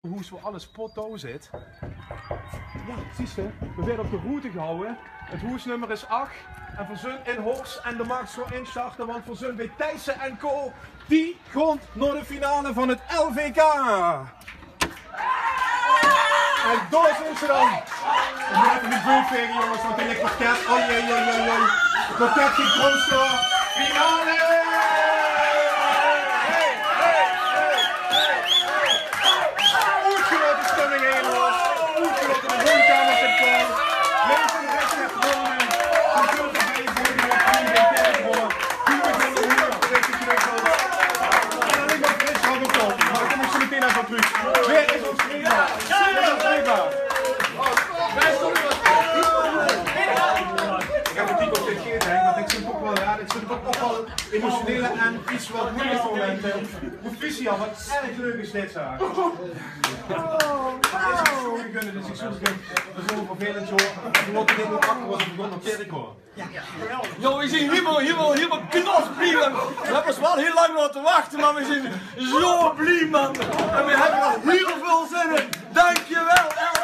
Hoe zo alles potto zit. Ja, zie je, we werden op de route gehouden. Het hoesnummer is 8. En voor Zun in Hors en de mag zo instarten, want voor Zun bij Thijssen en Co. Die grond naar de finale van het LVK. En daar zijn ze dan. We moeten even niet boekvegen jongens, want er ligt parket. Oei, oei, oei, oei. Het parket ging grondstoor. Finale! Weer is ons vriendbaar. Ik heb kritiek op dit keer, Henk, want ik vind het ook wel raar. Ik vind het ook wel emotionele en iets wat moeilijke momenten. Hoe visie al, wat erg leuk is dit zaak. Het is zo gegunnen, dus ik zoek het zo vervelend zo. Je wordt dit ook wakker als ik begon op kerk hoor. Jo, we zijn helemaal knasblij. We hebben ons wel heel lang laten wachten, maar we zijn zo blij man. En we hebben er heel veel zin in. Dankjewel.